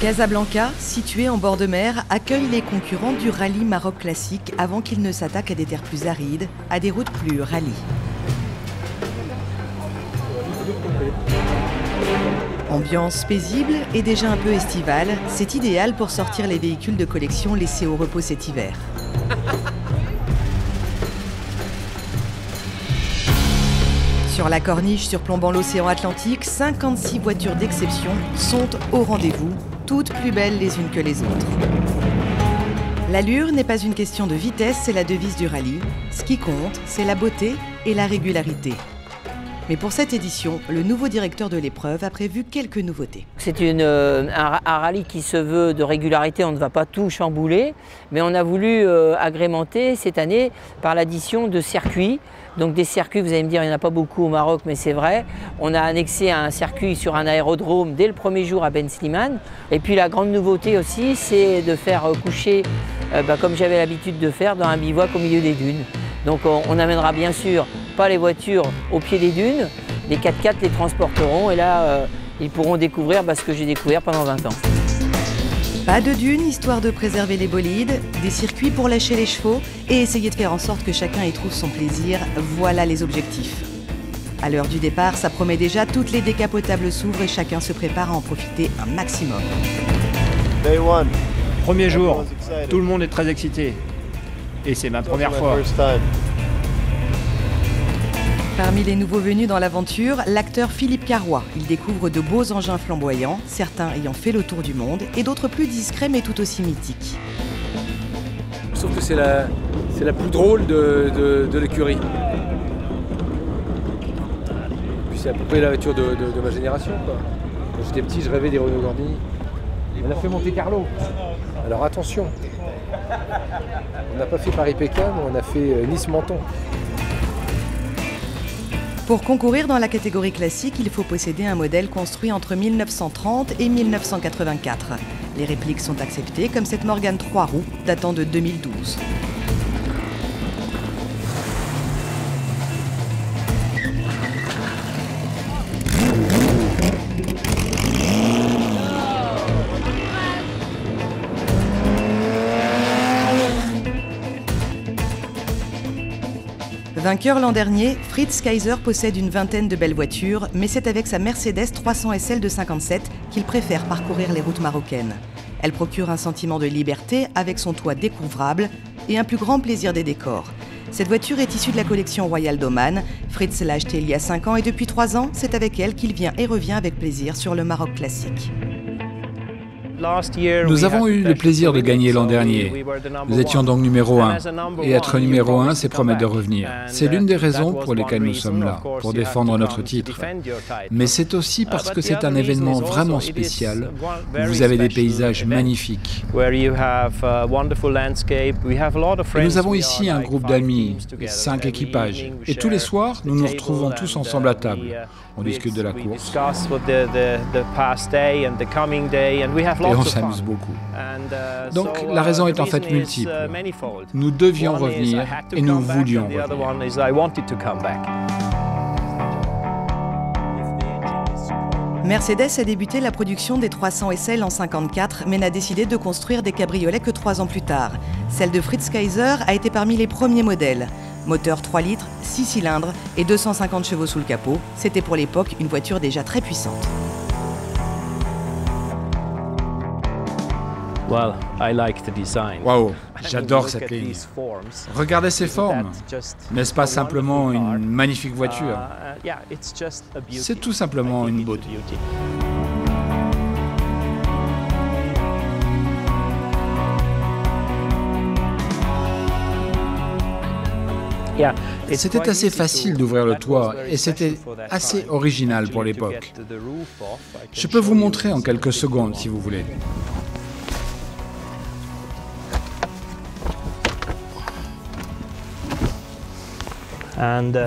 Casablanca, située en bord de mer, accueille les concurrents du rallye Maroc classique avant qu'ils ne s'attaquent à des terres plus arides, à des routes plus rallye. Ambiance paisible et déjà un peu estivale, c'est idéal pour sortir les véhicules de collection laissés au repos cet hiver. Sur la corniche surplombant l'océan Atlantique, 56 voitures d'exception sont au rendez-vous, toutes plus belles les unes que les autres. L'allure n'est pas une question de vitesse, c'est la devise du rallye. Ce qui compte, c'est la beauté et la régularité. Mais pour cette édition, le nouveau directeur de l'épreuve a prévu quelques nouveautés. C'est un rallye qui se veut de régularité, on ne va pas tout chambouler, mais on a voulu agrémenter cette année par l'addition de circuits. Donc des circuits, vous allez me dire, il n'y en a pas beaucoup au Maroc, mais c'est vrai. On a annexé un circuit sur un aérodrome dès le premier jour à Ben Slimane. Et puis la grande nouveauté aussi, c'est de faire coucher, comme j'avais l'habitude de faire, dans un bivouac au milieu des dunes. Donc on n'amènera bien sûr pas les voitures au pied des dunes, les 4x4 les transporteront et là ils pourront découvrir ce que j'ai découvert pendant 20 ans. Pas de dunes, histoire de préserver les bolides, des circuits pour lâcher les chevaux et essayer de faire en sorte que chacun y trouve son plaisir, voilà les objectifs. À l'heure du départ, ça promet déjà, toutes les décapotables s'ouvrent et chacun se prépare à en profiter un maximum. Premier jour, tout le monde est très excité. Et c'est ma première fois. Parmi les nouveaux venus dans l'aventure, l'acteur Philippe Carrois. Il découvre de beaux engins flamboyants, certains ayant fait le tour du monde et d'autres plus discrets mais tout aussi mythiques. Je trouve que c'est la plus drôle de l'écurie. Puis c'est à peu près la voiture de ma génération, quoi. Quand j'étais petit, je rêvais des Renault Gordini. On a fait Monte Carlo. Alors attention, on n'a pas fait Paris-Pékin, mais on a fait Nice-Menton. Pour concourir dans la catégorie classique, il faut posséder un modèle construit entre 1930 et 1984. Les répliques sont acceptées, comme cette Morgan 3 roues datant de 2012. Vainqueur l'an dernier, Fritz Kaiser possède une vingtaine de belles voitures, mais c'est avec sa Mercedes 300 SL de 57 qu'il préfère parcourir les routes marocaines. Elle procure un sentiment de liberté avec son toit découvrable et un plus grand plaisir des décors. Cette voiture est issue de la collection Royal d'Oman. Fritz l'a achetée il y a 5 ans et depuis 3 ans, c'est avec elle qu'il vient et revient avec plaisir sur le Maroc classique. Nous avons eu le plaisir de gagner l'an dernier. Nous étions donc numéro 1. Et être numéro 1, c'est promettre de revenir. C'est l'une des raisons pour lesquelles nous sommes là, pour défendre notre titre. Mais c'est aussi parce que c'est un événement vraiment spécial, où vous avez des paysages magnifiques. Et nous avons ici un groupe d'amis, 5 équipages. Et tous les soirs, nous nous retrouvons tous ensemble à table. On discute de la course. Et on s'amuse beaucoup. Donc la raison est en fait multiple. Nous devions revenir et nous voulions revenir. Mercedes a débuté la production des 300 SL en 1954, mais n'a décidé de construire des cabriolets que 3 ans plus tard. Celle de Fritz Kaiser a été parmi les premiers modèles. Moteur 3 litres, 6 cylindres et 250 chevaux sous le capot, c'était pour l'époque une voiture déjà très puissante. Waouh, j'adore cette ligne. Regardez ces formes. N'est-ce pas simplement une magnifique voiture? C'est tout simplement une beauté. C'était assez facile d'ouvrir le toit et c'était assez original pour l'époque. Je peux vous montrer en quelques secondes si vous voulez.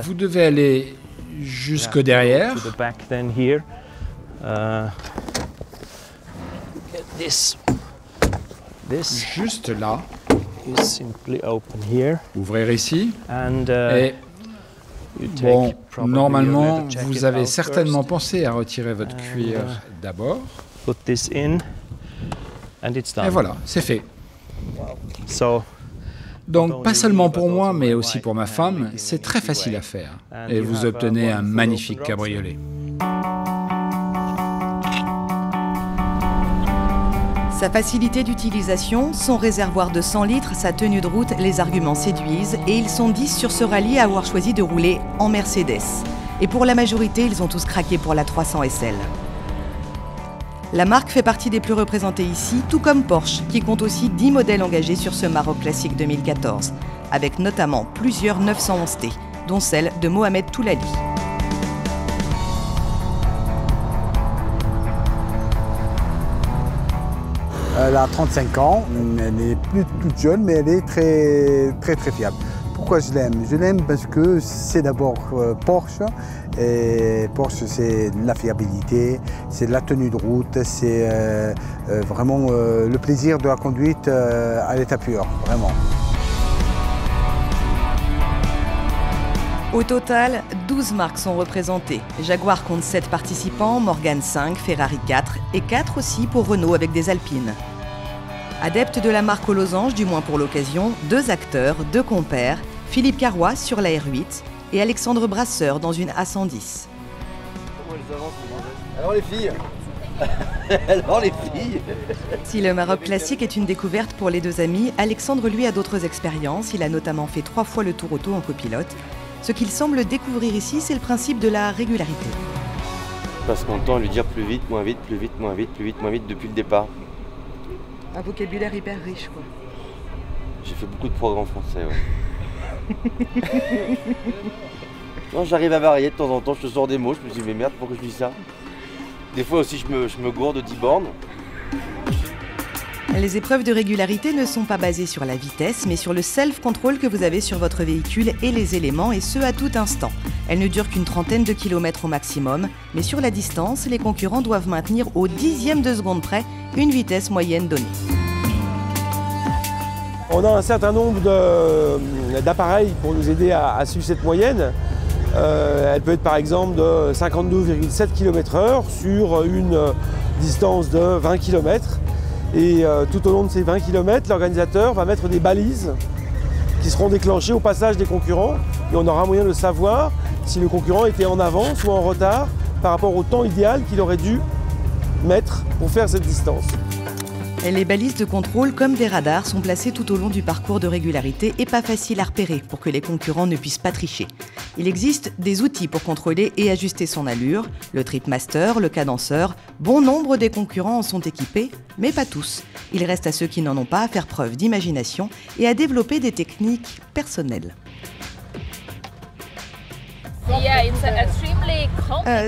Vous devez aller jusque derrière. Juste là. Ouvrir ici. Et bon, normalement, vous avez certainement pensé à retirer votre cuir d'abord. Et voilà, c'est fait. Donc, pas seulement pour moi, mais aussi pour ma femme, c'est très facile à faire. Et vous obtenez un magnifique cabriolet. Sa facilité d'utilisation, son réservoir de 100 litres, sa tenue de route, les arguments séduisent et ils sont 10 sur ce rallye à avoir choisi de rouler en Mercedes. Et pour la majorité, ils ont tous craqué pour la 300 SL. La marque fait partie des plus représentées ici, tout comme Porsche, qui compte aussi 10 modèles engagés sur ce Maroc Classic 2014, avec notamment plusieurs 911T, dont celle de Mohamed Toulali. Elle a 35 ans, elle n'est plus toute jeune, mais elle est très fiable. Pourquoi je l'aime? Je l'aime parce que c'est d'abord Porsche, et Porsche c'est de la fiabilité, c'est de la tenue de route, c'est vraiment le plaisir de la conduite à l'état pur, vraiment. Au total, 12 marques sont représentées. Jaguar compte 7 participants, Morgan 5, Ferrari 4 et 4 aussi pour Renault avec des Alpines. Adepte de la marque aux losanges, du moins pour l'occasion, 2 acteurs, 2 compères, Philippe Carrois sur la R8 et Alexandre Brasseur dans une A110. Alors les filles Alors les filles Si le Maroc Classique est une découverte pour les deux amis, Alexandre lui a d'autres expériences. Il a notamment fait 3 fois le tour auto en copilote. Ce qu'il semble découvrir ici, c'est le principe de la régularité. Je passe mon temps à lui dire plus vite, moins vite, plus vite, moins vite, plus vite, moins vite depuis le départ. Un vocabulaire hyper riche, quoi. J'ai fait beaucoup de progrès en français, ouais. Non, j'arrive à varier de temps en temps, je te sors des mots, je me dis mais merde, pourquoi je dis ça? Des fois aussi je me gourde de 10 bornes. Les épreuves de régularité ne sont pas basées sur la vitesse, mais sur le self-control que vous avez sur votre véhicule et les éléments, et ce à tout instant. Elles ne durent qu'une trentaine de kilomètres au maximum, mais sur la distance, les concurrents doivent maintenir au dixième de seconde près une vitesse moyenne donnée. On a un certain nombre d'appareils pour nous aider à suivre cette moyenne. Elle peut être par exemple de 52,7 km/h sur une distance de 20 km. Et tout au long de ces 20 km, l'organisateur va mettre des balises qui seront déclenchées au passage des concurrents. Et on aura moyen de savoir si le concurrent était en avance ou en retard par rapport au temps idéal qu'il aurait dû mettre pour faire cette distance. Et les balises de contrôle, comme des radars, sont placées tout au long du parcours de régularité et pas faciles à repérer pour que les concurrents ne puissent pas tricher. Il existe des outils pour contrôler et ajuster son allure, le Tripmaster, le cadenceur. Bon nombre des concurrents en sont équipés, mais pas tous. Il reste à ceux qui n'en ont pas à faire preuve d'imagination et à développer des techniques personnelles.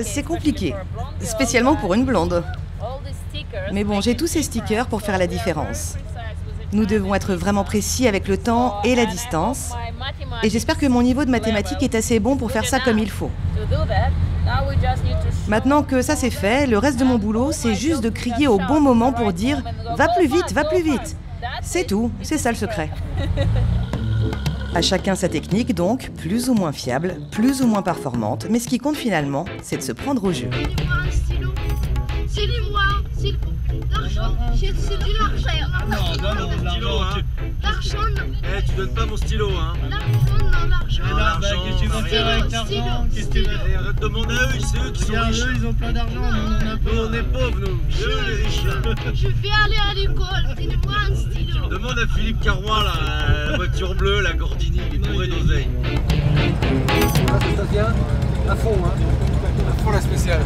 C'est compliqué, spécialement pour une blonde. Mais bon, j'ai tous ces stickers pour faire la différence. Nous devons être vraiment précis avec le temps et la distance. Et j'espère que mon niveau de mathématiques est assez bon pour faire ça comme il faut. Maintenant que ça c'est fait, le reste de mon boulot, c'est juste de crier au bon moment pour dire « Va plus vite, va plus vite !» C'est tout, c'est ça le secret. À chacun sa technique donc, plus ou moins fiable, plus ou moins performante, mais ce qui compte finalement, c'est de se prendre au jeu. C'est l'argent, c'est de l'argent. Non, donne mon stylo, hein. L'argent, non. Eh, tu donnes pas mon stylo, hein. L'argent, non, l'argent. Mais là, qu'est-ce que tu vas faire avec l'argent? Qu'est-ce que tu vas faire? Arrête de demander à eux, c'est eux qui sont riches. Eux, ils ont plein d'argent, nous, on en a pas. Nous, on est pauvres, nous. Eux, les riches. Je vais aller à l'école, donne-moi un stylo. Demande à Philippe Carrois, là, la voiture bleue, la Gordini, il est bourré d'oseille. Ça se passe bien, à fond, hein. À fond la spéciale.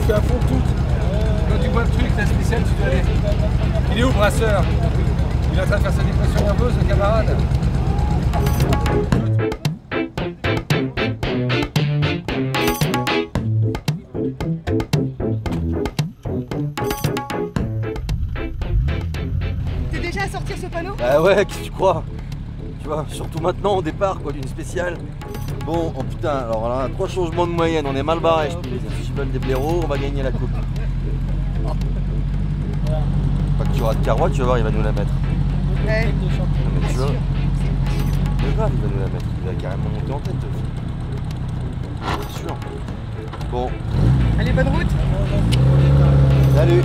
Tu fais à fond tout. Quand tu vois le truc, la spéciale, tu dois aller. Il est où, Brasseur? Il est en train de faire sa dépression nerveuse, le camarade. sortir ce panneau? Ah ouais, qu'est-ce que tu crois? Tu vois, surtout maintenant au départ quoi, d'une spéciale. Bon, oh putain, alors là, 3 changements de moyenne, on est mal barré, je te dis. Si je veulent des blaireaux, on va gagner la coupe. Pas que tu auras de carreau, tu vas voir, il va nous la mettre. Ouais. Mais tu vois, c'est grave, il va nous la mettre. Il va carrément monter en tête aussi. C'est sûr. Bon. Allez, bonne route. Salut.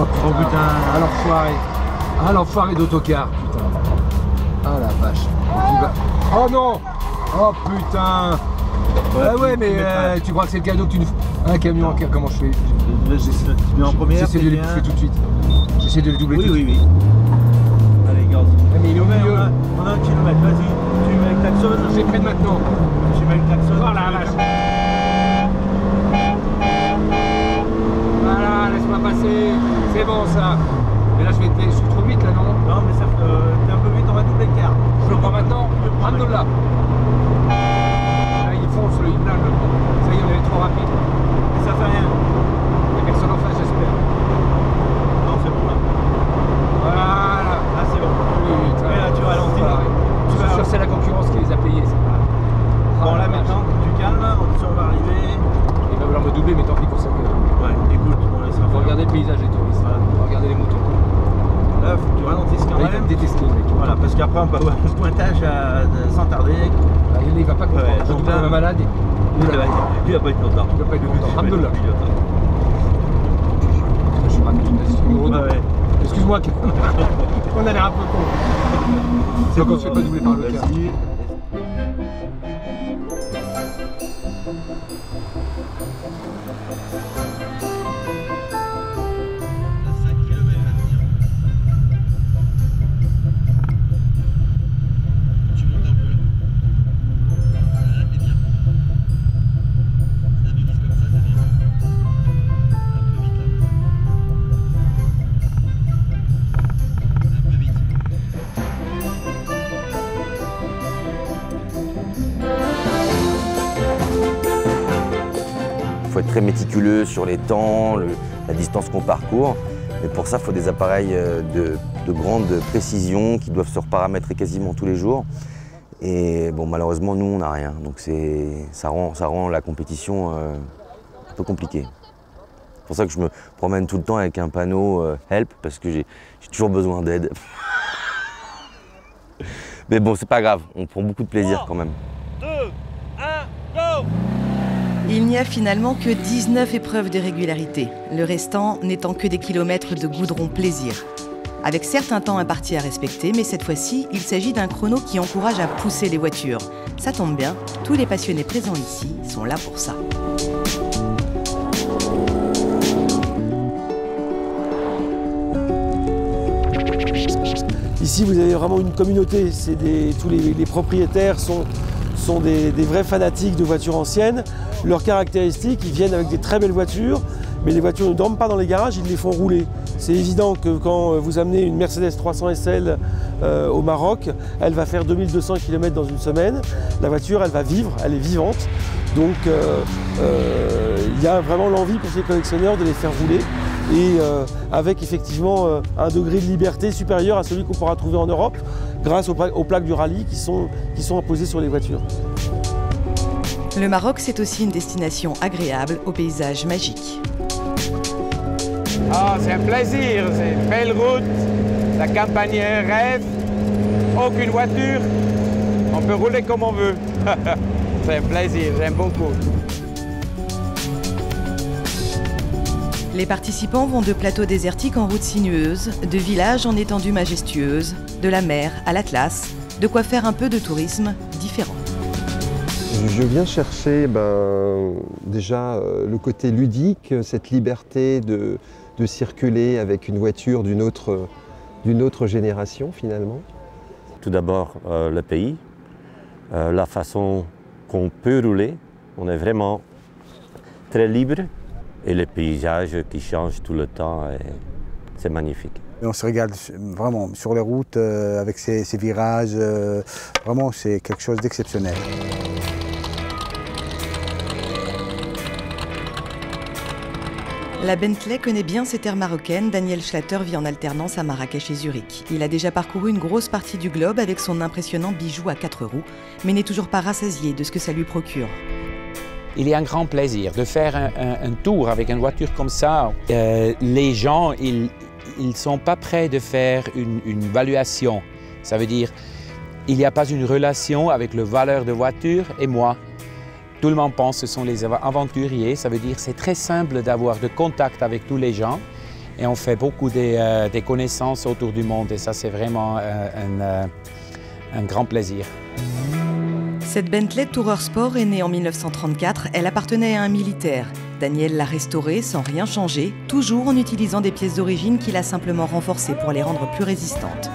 Oh putain, à l'enfoiré. Ah l'enfoiré d'autocar, putain. Ah la vache. Oh non. Oh putain. Ah ouais mais tu crois que c'est le cadeau que tu nous... Un camion, comment je fais? Tu mets en première. J'essaie de les bouffer tout de suite. J'essaie de les doubler tout de suite. Oui. Allez garde. Mais il est au milieu. On a 1 kilomètre, vas-y. Tu mets le klaxon. J'ai près de maintenant. Tu mets le klaxon. Oh la vache. Voilà, laisse-moi passer. C'est bon ça. Mais là je suis trop vite là, non? Non mais ça, t'es un peu vite, on va doubler le quart. Je le prends maintenant. Alhamdoulilah. Là il fonce, il plane le pont. Ça y est, on est trop rapide. Et ça fait rien. Il n'y a personne en face, j'espère. Non, c'est bon là. Voilà. Là c'est bon. Putain. Et là tu ralentis. Je suis sûr que c'est la concurrence qui les a payés. Bon là maintenant, tu calmes, on va arriver. Il va vouloir me doubler, mais tant pis pour ça. Ouais, écoute, on laissera Faut faire. regarder le paysage des touristes. Voilà. Faut regarder les moutons. Là, faut que tu ralentisses quand Là, il va même. me détester, le mec. Voilà, parce qu'après on peut avoir un pointage sans tarder. Là, il va pas comprendre. Ouais, Je donc double là- un malade. Il va pas être content. Il va pas être content. Alhamdoulilah. Ouais, Je suis pas du ouais. Excuse-moi, on a l'air un peu con. C'est qu'on se fait pas doubler par le cas. Vas-y. Il faut être très méticuleux sur les temps, la distance qu'on parcourt. Mais pour ça, il faut des appareils de grande précision qui doivent se reparamétrer quasiment tous les jours. Et bon, malheureusement, nous, on n'a rien. Donc ça rend la compétition un peu compliquée. C'est pour ça que je me promène tout le temps avec un panneau Help, parce que j'ai toujours besoin d'aide. Mais bon, c'est pas grave, on prend beaucoup de plaisir quand même. 2, 1, go! Il n'y a finalement que 19 épreuves de régularité, le restant n'étant que des kilomètres de goudron plaisir. Avec certes un temps imparti à respecter, mais cette fois-ci, il s'agit d'un chrono qui encourage à pousser les voitures. Ça tombe bien, tous les passionnés présents ici sont là pour ça. Ici, vous avez vraiment une communauté. Tous les propriétaires sont des vrais fanatiques de voitures anciennes. Leurs caractéristiques, ils viennent avec des très belles voitures, mais les voitures ne dorment pas dans les garages, ils les font rouler. C'est évident que quand vous amenez une Mercedes 300 SL au Maroc, elle va faire 2200 km dans une semaine. La voiture, elle va vivre, elle est vivante. Donc il y a vraiment l'envie pour ces collectionneurs de les faire rouler. Et avec effectivement un degré de liberté supérieur à celui qu'on pourra trouver en Europe, grâce aux plaques du rallye qui sont imposées sur les voitures. Le Maroc, c'est aussi une destination agréable au paysage magique. Ah, c'est un plaisir, c'est une belle route, la campagne rêve, aucune voiture, on peut rouler comme on veut. C'est un plaisir, j'aime beaucoup. Les participants vont de plateaux désertiques en routes sinueuses, de villages en étendues majestueuses, de la mer à l'Atlas, de quoi faire un peu de tourisme différent. Je viens chercher déjà le côté ludique, cette liberté de circuler avec une voiture d'une autre génération finalement. Tout d'abord le pays, la façon qu'on peut rouler, on est vraiment très libre et les paysages qui changent tout le temps, c'est magnifique. Et on se régale vraiment sur les routes avec ces virages, vraiment c'est quelque chose d'exceptionnel. La Bentley connaît bien ses terres marocaines. Daniel Schlatter vit en alternance à Marrakech et Zurich. Il a déjà parcouru une grosse partie du globe avec son impressionnant bijou à 4 roues, mais n'est toujours pas rassasié de ce que ça lui procure. Il y a un grand plaisir de faire un tour avec une voiture comme ça. Les gens, ils ne sont pas prêts de faire une évaluation. Ça veut dire il n'y a pas une relation avec le valeur de voiture et moi. Tout le monde pense que ce sont les aventuriers, ça veut dire que c'est très simple d'avoir de contact avec tous les gens et on fait beaucoup des connaissances autour du monde et ça c'est vraiment un grand plaisir. Cette Bentley Tourer Sport est née en 1934, elle appartenait à un militaire. Daniel l'a restaurée sans rien changer, toujours en utilisant des pièces d'origine qu'il a simplement renforcées pour les rendre plus résistantes.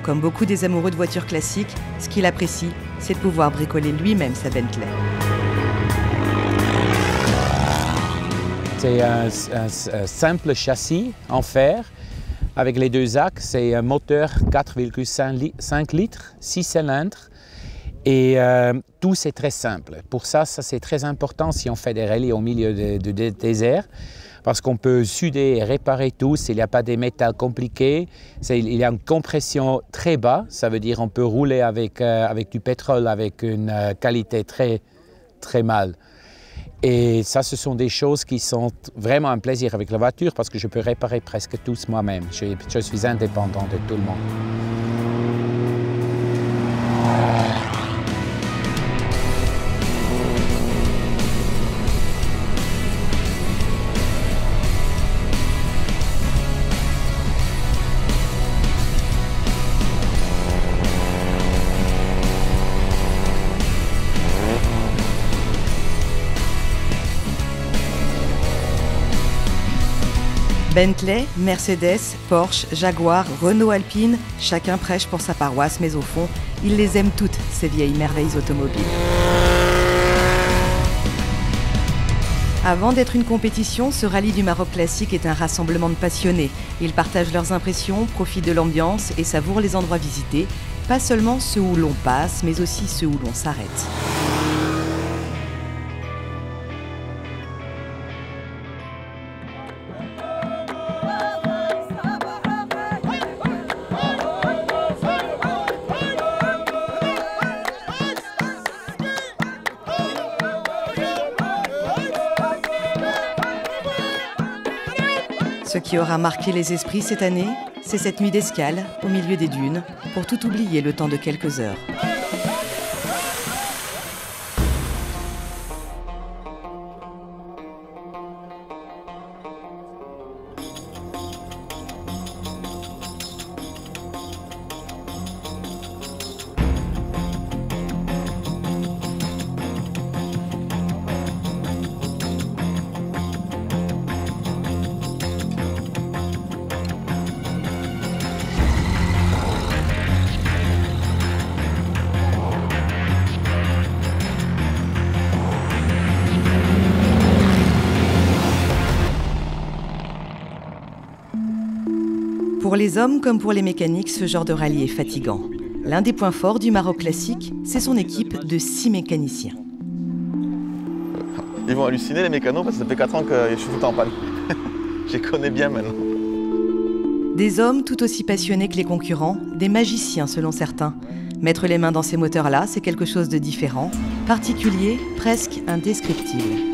Comme beaucoup des amoureux de voitures classiques, ce qu'il apprécie, c'est de pouvoir bricoler lui-même sa Bentley. C'est un simple châssis en fer avec les deux axes. C'est un moteur 4,5 litres, 6 cylindres. Et tout c'est très simple. Pour ça, c'est très important si on fait des rallyes au milieu du désert. Parce qu'on peut suder et réparer tout, il n'y a pas des métals compliqués. Il y a une compression très bas, ça veut dire qu'on peut rouler avec du pétrole avec une qualité très mal. Et ça, ce sont des choses qui sont vraiment un plaisir avec la voiture parce que je peux réparer presque tous moi-même. Je suis indépendant de tout le monde. Bentley, Mercedes, Porsche, Jaguar, Renault Alpine, chacun prêche pour sa paroisse, mais au fond, il les aime toutes, ces vieilles merveilles automobiles. Avant d'être une compétition, ce rallye du Maroc classique est un rassemblement de passionnés. Ils partagent leurs impressions, profitent de l'ambiance et savourent les endroits visités, pas seulement ceux où l'on passe, mais aussi ceux où l'on s'arrête. Ce qui aura marqué les esprits cette année, c'est cette nuit d'escale au milieu des dunes pour tout oublier le temps de quelques heures. Pour les hommes comme pour les mécaniques, ce genre de rallye est fatigant. L'un des points forts du Maroc classique, c'est son équipe de 6 mécaniciens. Ils vont halluciner les mécanos parce que ça fait 4 ans que je suis tout le temps en panne. Je les connais bien maintenant. Des hommes tout aussi passionnés que les concurrents, des magiciens selon certains. Mettre les mains dans ces moteurs-là, c'est quelque chose de différent, particulier, presque indescriptible.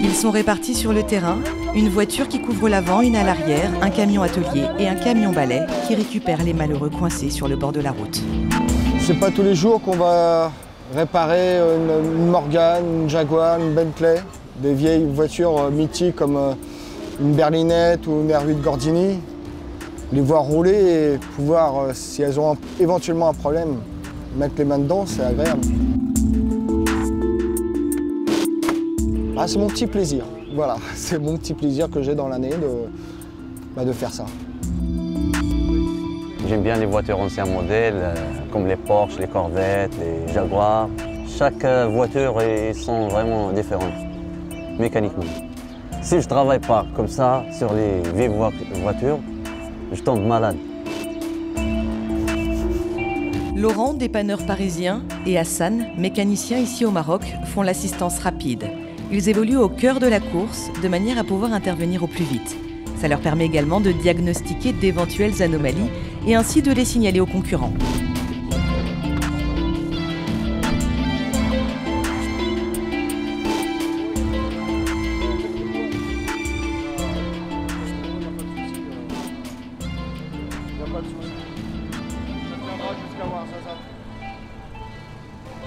Ils sont répartis sur le terrain, une voiture qui couvre l'avant, une à l'arrière, un camion atelier et un camion balai qui récupère les malheureux coincés sur le bord de la route. C'est pas tous les jours qu'on va réparer une Morgane, une Jaguar, une Bentley, des vieilles voitures mythiques comme une berlinette ou une R8 Gordini. Les voir rouler et pouvoir, si elles ont éventuellement un problème, mettre les mains dedans, c'est agréable. Ah, c'est mon petit plaisir, voilà, c'est mon petit plaisir que j'ai dans l'année de faire ça. J'aime bien les voitures anciens modèles, comme les Porsche, les Corvettes, les Jaguars. Chaque voiture sont vraiment différentes, mécaniquement. Si je ne travaille pas comme ça sur les vieilles voitures, je tombe malade. Laurent, dépanneur parisien, et Hassan, mécanicien ici au Maroc, font l'assistance rapide. Ils évoluent au cœur de la course, de manière à pouvoir intervenir au plus vite. Ça leur permet également de diagnostiquer d'éventuelles anomalies et ainsi de les signaler aux concurrents.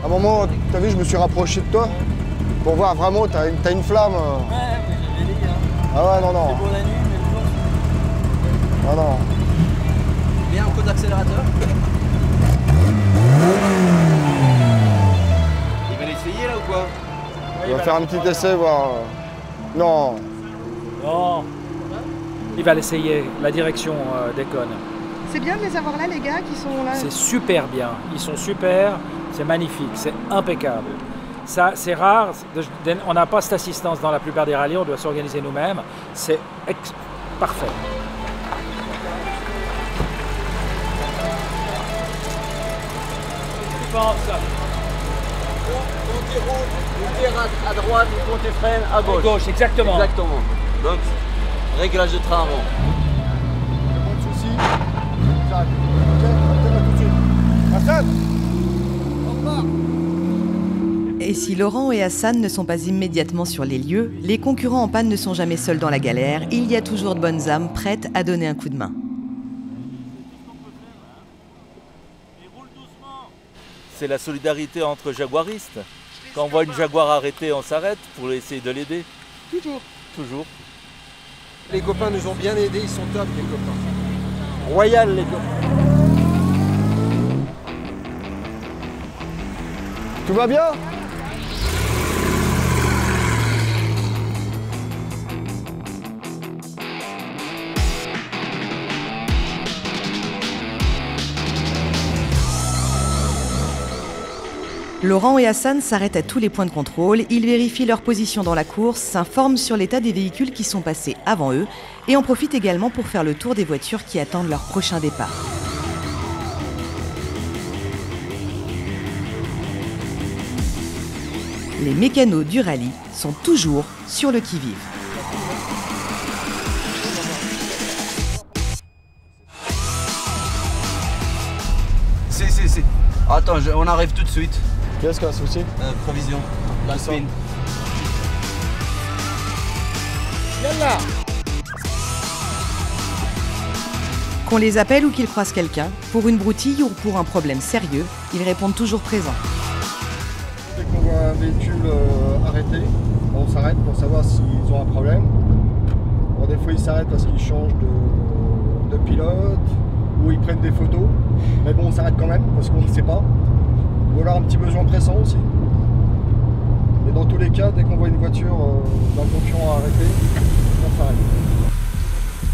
À un moment, t'as vu, je me suis rapproché de toi pour voir vraiment, t'as une flamme. Ouais, j'avais dit. Hein. Ah ouais, non, non. C'est pour la nuit, mais le jour. Ah non. Bien un coup d'accélérateur. Il va l'essayer là ou quoi? On va faire un petit essai, voir. Non. Non. Il va l'essayer, la direction déconne. C'est bien de les avoir là, les gars, qui sont là. C'est super bien. Ils sont super, c'est magnifique, c'est impeccable. Ça, c'est rare. On n'a pas cette assistance dans la plupart des rallyes, on doit s'organiser nous-mêmes. C'est parfait. Tu penses quand tu roules, tu tires à droite et quand tu freines à gauche. À gauche, exactement. Exactement. Donc, réglage de train avant. Pas de soucis. J'arrive. Ok, on va tout de suite. Hassan, on repart. Et si Laurent et Hassan ne sont pas immédiatement sur les lieux, les concurrents en panne ne sont jamais seuls dans la galère. Il y a toujours de bonnes âmes prêtes à donner un coup de main. C'est la solidarité entre jaguaristes. Quand on voit une Jaguar arrêtée, on s'arrête pour essayer de l'aider. Toujours. Toujours. Les copains nous ont bien aidés, ils sont top les copains. Royal les copains. Tout va bien? Laurent et Hassan s'arrêtent à tous les points de contrôle, ils vérifient leur position dans la course, s'informent sur l'état des véhicules qui sont passés avant eux et en profitent également pour faire le tour des voitures qui attendent leur prochain départ. Les mécanos du rallye sont toujours sur le qui-vive. Si. Attends, on arrive tout de suite. Qu'est-ce qu'il y a un souci? Provision. La spin. Yallah! Qu'on les appelle ou qu'ils croisent quelqu'un, pour une broutille ou pour un problème sérieux, ils répondent toujours présents. Dès qu'on voit un véhicule arrêté, on s'arrête pour savoir s'ils ont un problème. Bon, des fois ils s'arrêtent parce qu'ils changent de pilote ou ils prennent des photos. Mais bon, on s'arrête quand même parce qu'on ne sait pas. Ou alors un petit besoin pressant aussi. Mais dans tous les cas, dès qu'on voit une voiture d'un concurrent arrêtée, on s'arrête.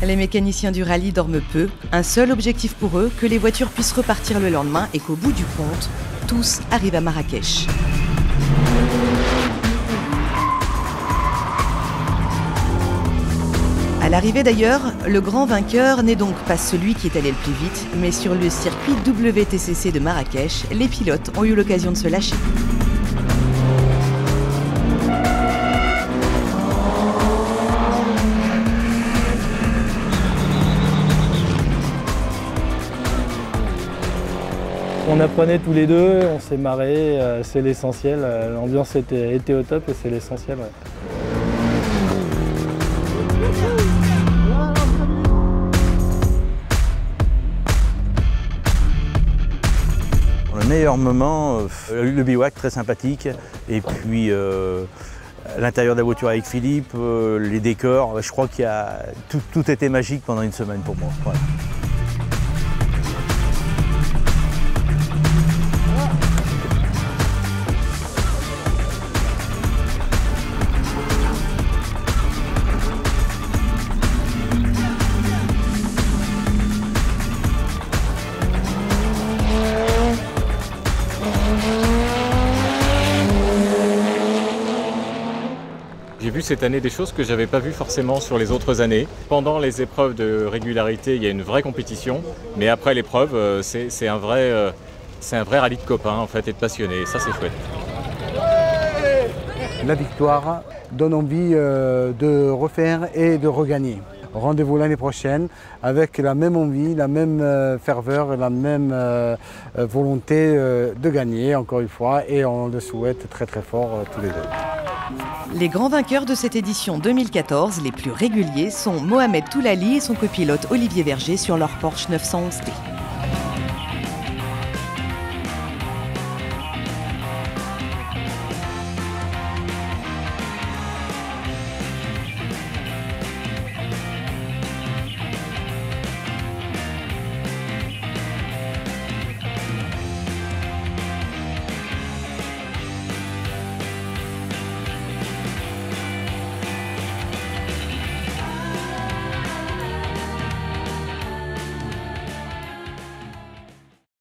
Les mécaniciens du rallye dorment peu. Un seul objectif pour eux, que les voitures puissent repartir le lendemain et qu'au bout du compte, tous arrivent à Marrakech. À l'arrivée d'ailleurs, le grand vainqueur n'est donc pas celui qui est allé le plus vite, mais sur le circuit WTCC de Marrakech, les pilotes ont eu l'occasion de se lâcher. On apprenait tous les deux, on s'est marré, c'est l'essentiel. L'ambiance était au top et c'est l'essentiel. Ouais. Le meilleur moment, le bivouac très sympathique, et puis l'intérieur de la voiture avec Philippe, les décors, je crois qu'il y a tout était magique pendant une semaine pour moi. Ouais. cette année des choses que je n'avais pas vues forcément sur les autres années. Pendant les épreuves de régularité, il y a une vraie compétition, mais après l'épreuve, c'est un vrai rallye de copains en fait, et de passionnés. Ça, c'est chouette. La victoire donne envie de refaire et de regagner. Rendez-vous l'année prochaine avec la même envie, la même ferveur, la même volonté de gagner encore une fois, et on le souhaite très très fort tous les deux. Les grands vainqueurs de cette édition 2014, les plus réguliers, sont Mohamed Toulali et son copilote Olivier Verger sur leur Porsche 911T.